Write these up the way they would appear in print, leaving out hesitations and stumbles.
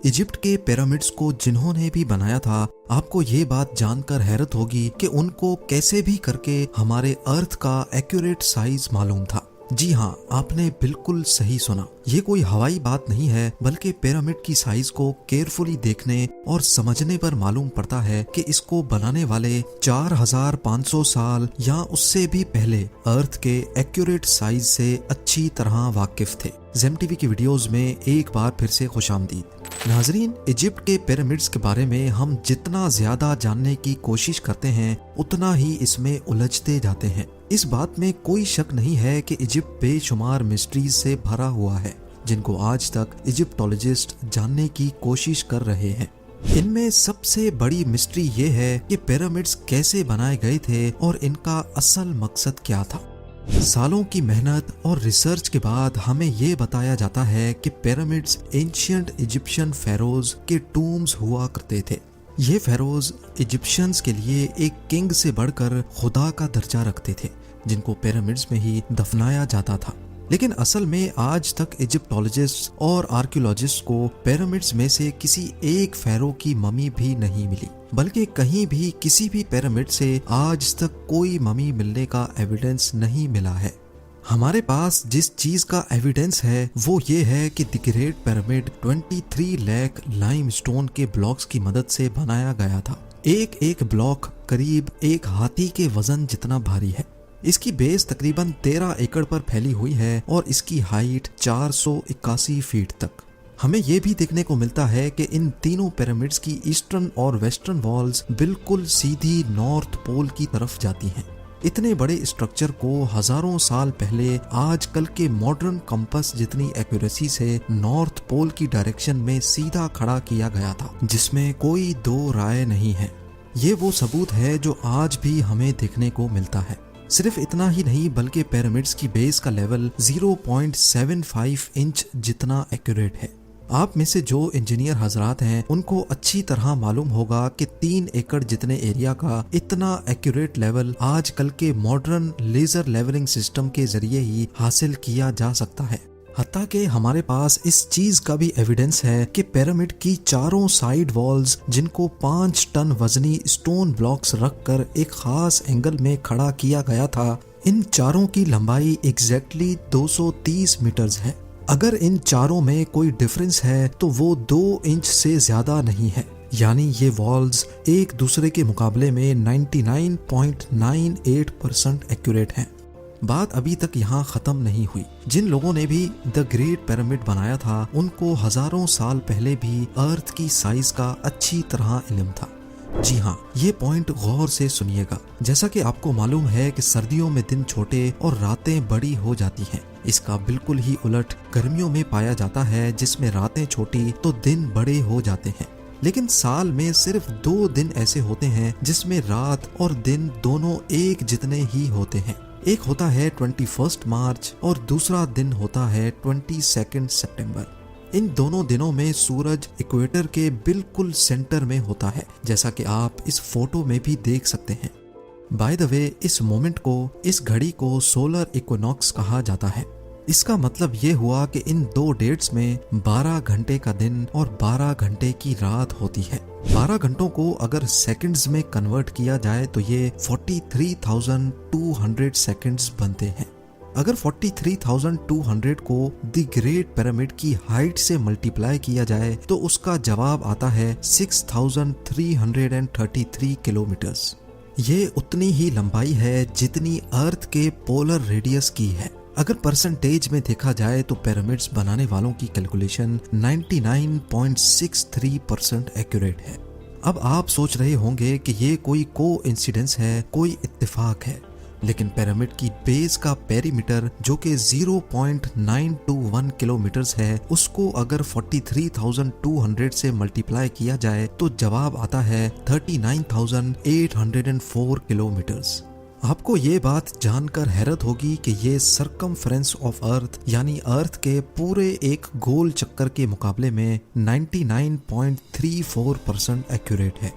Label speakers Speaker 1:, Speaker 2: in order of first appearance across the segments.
Speaker 1: Egypt के pyramids को जिन्होंने भी बनाया था, आपको ये बात जानकर हैरत होगी कि उनको कैसे भी करके हमारे अर्थ का एक्यूरेट साइज मालूम था। जी हाँ, आपने बिल्कुल सही सुना। ये कोई हवाई बात नहीं है, बल्कि पिरामिड की साइज को केयरफुली देखने और समझने पर मालूम पड़ता है कि इसको बनाने वाले 4500 साल या उससे भी पहले अर्थ के एक्यूरेट साइज से अच्छी तरह वाकिफ थे। ज़ेम टीवी की वीडियोस में एक बार फिर से खुशामदीद। नाजरीन, इजिप्ट के पिरामिड्स के बारे में हम जितना ज्यादा जानने की कोशिश करते हैं, उतना ही इसमें उलझते जाते हैं। इस बात में कोई शक नहीं है कि इजिप्ट बेशुमार मिस्ट्रीज से भरा हुआ है, जिनको आज तक इजिप्टोलॉजिस्ट जानने की कोशिश कर रहे हैं। इनमें सबसे बड़ी मिस्ट्री ये है कि पिरामिड्स कैसे बनाए गए थे और इनका असल मकसद क्या था। सालों की मेहनत और रिसर्च के बाद हमें ये बताया जाता है कि पिरामिड्स एंशिएंट इजिप्शियन फेरोज के टूम्स हुआ करते थे। ये फेरोज इजिप्शियंस के लिए एक किंग से बढ़कर खुदा का दर्जा रखते थे, जिनको पिरामिड्स में ही दफनाया जाता था। लेकिन असल में आज तक इजिप्टोलॉजिस्ट और आर्कियोलॉजिस्ट को पिरामिड्स में से किसी एक फेरो की ममी भी नहीं मिली, बल्कि कहीं भी किसी भी पिरामिड से आज तक कोई ममी मिलने का एविडेंस नहीं मिला है। हमारे पास जिस चीज का एविडेंस है वो ये है कि the great pyramid 23 lakh limestone के ब्लॉक्स की मदद से बनाया गया था। एक एक ब्लॉक करीब एक हाथी के वजन जितना भारी है। इसकी बेस तकरीबन 13 एकड़ पर फैली हुई है और इसकी हाइट 481 फीट तक। हमें यह भी देखने को मिलता है कि इन तीनों पिरामिड्स की ईस्टर्न और वेस्टर्न वॉल्स बिल्कुल सीधी नॉर्थ पोल की तरफ जाती हैं। इतने बड़े स्ट्रक्चर को हजारों साल पहले आजकल के मॉडर्न कंपास जितनी एक्यूरेसी से नॉर्थ पोल की डायरेक्शन में सीधा खड़ा किया गया था, जिसमें कोई दो राय नहीं है। ये वो सबूत है जो आज भी हमें देखने को मिलता है। सिर्फ इतना ही नहीं, बल्कि पिरामिड्स की बेस का लेवल 0.75 इंच जितना एक्यूरेट है। आप में से जो इंजीनियर हजरात हैं, उनको अच्छी तरह मालूम होगा कि 3 एकड़ जितने एरिया का इतना एक्यूरेट लेवल आजकल के मॉडर्न लेजर लेवलिंग सिस्टम के जरिए ही हासिल किया जा सकता है। हत्ता कि हमारे पास इस चीज का भी एविडेंस है कि पिरामिड की चारों साइड वॉल्स, जिनको 5 टन वजनी स्टोन ब्लॉक्स रखकर एक खास एंगल में खड़ा किया गया था, इन चारों की लंबाई एग्जैक्टली 230 मीटर्स है। अगर इन चारों में कोई डिफरेंस है तो वो 2 इंच से ज्यादा नहीं है। यानी ये वॉल्स एक दूसरे के मुकाबले में 99.98% एक्यूरेट हैं। बात अभी तक यहाँ खत्म नहीं हुई। जिन लोगों ने भी द ग्रेट पिरामिड बनाया था, उनको हजारों साल पहले भी अर्थ की साइज का अच्छी तरह इल्म था। जी हाँ, ये पॉइंट गौर से सुनिएगा। जैसा कि आपको मालूम है कि सर्दियों में दिन छोटे और रातें बड़ी हो जाती हैं, इसका बिल्कुल ही उलट गर्मियों में पाया जाता है, जिसमें रातें छोटी तो दिन बड़े हो जाते हैं। लेकिन साल में सिर्फ 2 दिन ऐसे होते हैं जिसमें रात और दिन दोनों एक जितने ही होते हैं। एक होता है 21 मार्च और दूसरा दिन होता है 22 सितंबर। इन दोनों दिनों में सूरज इक्वेटर के बिल्कुल सेंटर में होता है, जैसा कि आप इस फोटो में भी देख सकते हैं। बाय द वे, इस मोमेंट को, इस घड़ी को सोलर इक्विनॉक्स कहा जाता है। इसका मतलब ये हुआ कि इन 2 डेट्स में 12 घंटे का दिन और 12 घंटे की रात होती है। 12 घंटों को अगर सेकंड्स में कन्वर्ट किया जाए तो ये 43,200 सेकंड्स बनते हैं। अगर 43,200 को द ग्रेट पिरामिड की हाइट से मल्टीप्लाई किया जाए तो उसका जवाब आता है 6,333 किलोमीटर्स। ये उतनी ही लंबाई है जितनी अर्थ के पोलर रेडियस की है। अगर परसेंटेज में देखा जाए तो पिरामिड्स बनाने वालों की कैलकुलेशन 99.63% एक्यूरेट है। अब आप सोच रहे होंगे कि ये कोई कोइंसिडेंस है, कोई इत्तेफाक है, लेकिन पिरामिड की बेस का पेरीमीटर जो कि 0.921 किलोमीटर्स है, उसको अगर 43,200 से मल्टीप्लाई किया जाए तो जवाब आता है 39,804 किलोमीटर्स। आपको ये बात जानकर हैरत होगी कि ये सरकमफ्रेंस ऑफ अर्थ यानी अर्थ के पूरे एक गोल चक्कर के मुकाबले में 99.34% एक्यूरेट है।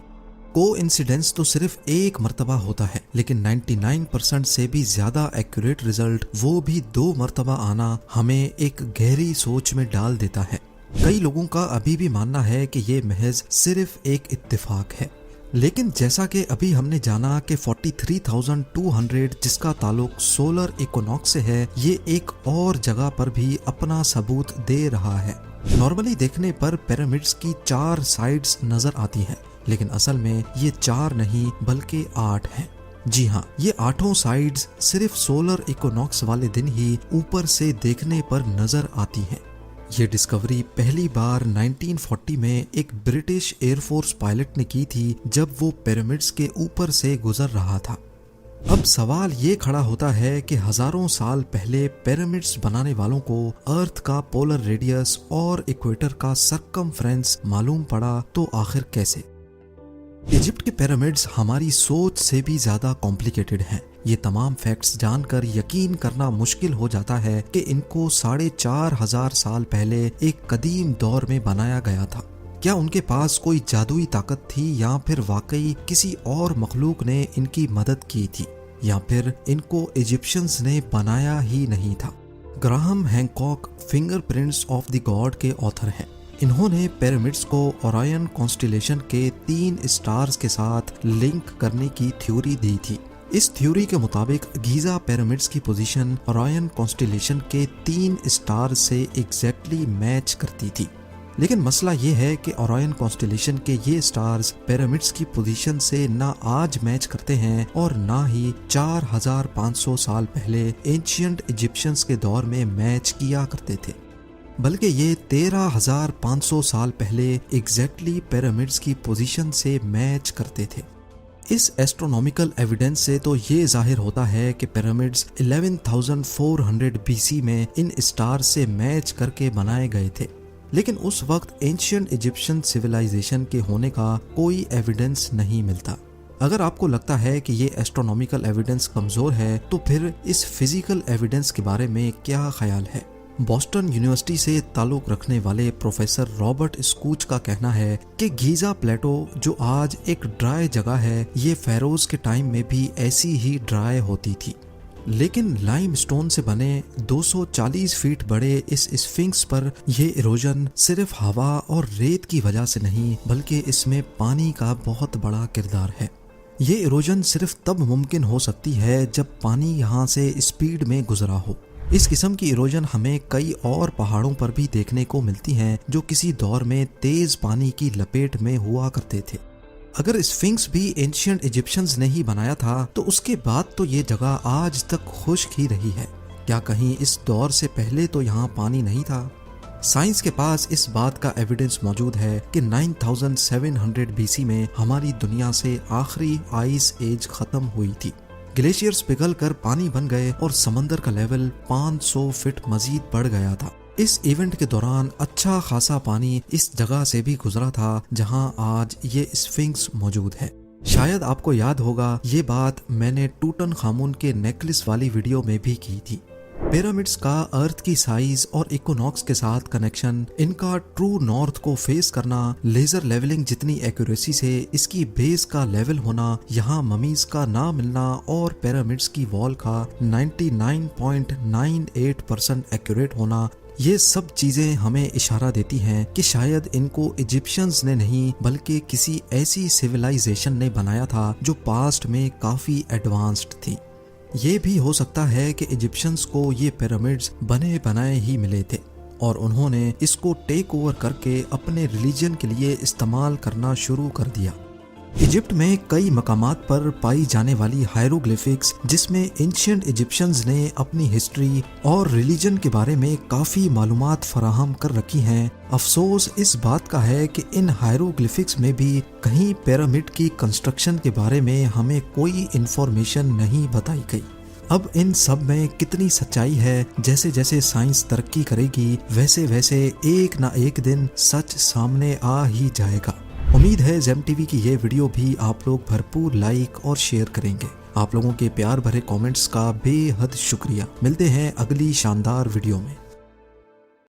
Speaker 1: कोइंसिडेंस तो सिर्फ एक मर्तबा होता है, लेकिन 99% से भी ज्यादा एक्यूरेट रिजल्ट वो भी 2 मर्तबा आना हमें एक गहरी सोच में डाल देता है। कई लोगों का अभी भी मानना है कि ये महज सिर्फ एक इत्तेफाक है, लेकिन जैसा कि अभी हमने जाना कि 43,200 जिसका ताल्लुक सोलर इक्विनॉक्स से है, ये एक और जगह पर भी अपना सबूत दे रहा है। नॉर्मली देखने पर पिरामिड्स की 4 साइड्स नजर आती हैं, लेकिन असल में ये 4 नहीं बल्कि 8 हैं। जी हाँ, ये 8 साइड्स सिर्फ सोलर इक्विनॉक्स वाले दिन ही ऊपर से देखने पर नजर आती हैं। ये डिस्कवरी पहली बार 1940 में एक ब्रिटिश एयरफोर्स पायलट ने की थी, जब वो पिरामिड्स के ऊपर से गुजर रहा था। अब सवाल ये खड़ा होता है कि हजारों साल पहले पिरामिड्स बनाने वालों को अर्थ का पोलर रेडियस और इक्वेटर का सरकमफ्रेंस मालूम पड़ा, तो आखिर कैसे? इजिप्ट के पिरामिड्स हमारी सोच से भी ज्यादा कॉम्प्लिकेटेड हैं। ये तमाम फैक्ट्स जानकर यकीन करना मुश्किल हो जाता है कि इनको 4,500 साल पहले एक कदीम दौर में बनाया गया था। क्या उनके पास कोई जादुई ताकत थी, या फिर वाकई किसी और मखलूक ने इनकी मदद की थी, या फिर इनको इजिप्शियंस ने बनाया ही नहीं था? Graham Hancock fingerprints of the God के ऑथर हैं। इन्होंने पिरामिड्स को ओरायन कॉन्स्टिलेशन के 3 स्टार्स के साथ लिंक करने की थ्योरी दी थी। इस थ्योरी के मुताबिक गीजा पिरामिड्स की पोजीशन ओरायन कॉन्स्टिलेशन के 3 स्टार्स से एग्जैक्टली मैच करती थी। लेकिन मसला ये है कि ओरायन कॉन्स्टिलेशन के ये स्टार्स पिरामिड्स की पोजीशन से ना आज मैच करते हैं और ना ही 4,500 साल पहले एंशिएंट इजिप्शियंस के दौर में मैच किया करते थे, बल्कि ये 13,500 साल पहले एग्जैक्टली पिरामिड्स की पोजीशन से मैच करते थे। इस एस्ट्रोनॉमिकल एविडेंस से तो ये जाहिर होता है कि पिरामिड्स 11,400 BC में इन स्टार्स से मैच करके बनाए गए थे, लेकिन उस वक्त एंशिएंट इजिप्शियन सिविलाइजेशन के होने का कोई एविडेंस नहीं मिलता। अगर आपको लगता है कि ये एस्ट्रोनॉमिकल एविडेंस कमजोर है, तो फिर इस फिजिकल एविडेंस के बारे में क्या ख्याल है? बॉस्टन यूनिवर्सिटी से ताल्लुक रखने वाले प्रोफेसर रॉबर्ट स्कूच का कहना है कि गीजा प्लेटो, जो आज एक ड्राई जगह है, ये फेरोज के टाइम में भी ऐसी ही ड्राई होती थी। लेकिन लाइमस्टोन से बने 240 फीट बड़े इस स्फिंक्स पर ये इरोजन सिर्फ हवा और रेत की वजह से नहीं, बल्कि इसमें पानी का बहुत बड़ा किरदार है। ये इरोजन सिर्फ तब मुमकिन हो सकती है जब पानी यहाँ से स्पीड में गुजरा हो। इस किस्म की इरोजन हमें कई और पहाड़ों पर भी देखने को मिलती हैं, जो किसी दौर में तेज पानी की लपेट में हुआ करते थे। अगर स्फिंक्स भी एंशिएंट इजिप्शियंस ने ही बनाया था, तो उसके बाद तो ये जगह आज तक खुश्क ही रही है। क्या कहीं इस दौर से पहले तो यहाँ पानी नहीं था? साइंस के पास इस बात का एविडेंस मौजूद है कि 9,700 BC में हमारी दुनिया से आखिरी आइस एज खत्म हुई थी। ग्लेशियर्स पिघल कर पानी बन गए और समंदर का लेवल 500 फीट मजीद बढ़ गया था। इस इवेंट के दौरान अच्छा खासा पानी इस जगह से भी गुजरा था जहां आज ये स्फिंक्स मौजूद है। शायद आपको याद होगा, ये बात मैंने टूटनखामुन के नेकलेस वाली वीडियो में भी की थी। पिरामिड्स का अर्थ की साइज और इक्विनॉक्स के साथ कनेक्शन, इनका ट्रू नॉर्थ को फेस करना, लेजर लेवलिंग जितनी एक्यूरेसी से इसकी बेस का लेवल होना, यहाँ ममीज का ना मिलना और पिरामिड्स की वॉल का 99.98% एक्यूरेट होना, ये सब चीजें हमें इशारा देती हैं कि शायद इनको इजिप्शियंस ने नहीं बल्कि किसी ऐसी सिविलाइजेशन ने बनाया था जो पास्ट में काफी एडवांस्ड थी। ये भी हो सकता है कि इजिप्शियंस को ये पिरामिड्स बने बनाए ही मिले थे और उन्होंने इसको टेक ओवर करके अपने रिलीजन के लिए इस्तेमाल करना शुरू कर दिया। इजिप्ट में कई मकामात पर पाई जाने वाली हायरोग्लिफिक्स, जिसमें एंशिएंट इजिप्शियंस ने अपनी हिस्ट्री और रिलीजन के बारे में काफ़ी मालूमात फराहम कर रखी हैं। अफसोस इस बात का है कि इन हायरोग्लिफिक्स में भी कहीं पिरामिड की कंस्ट्रक्शन के बारे में हमें कोई इंफॉर्मेशन नहीं बताई गई। अब इन सब में कितनी सच्चाई है, जैसे जैसे साइंस तरक्की करेगी वैसे वैसे एक ना एक दिन सच सामने आ ही जाएगा। उम्मीद है जेम टीवी की ये वीडियो भी आप लोग भरपूर लाइक और शेयर करेंगे। आप लोगों के प्यार भरे कमेंट्स का बेहद शुक्रिया। मिलते हैं अगली शानदार वीडियो में।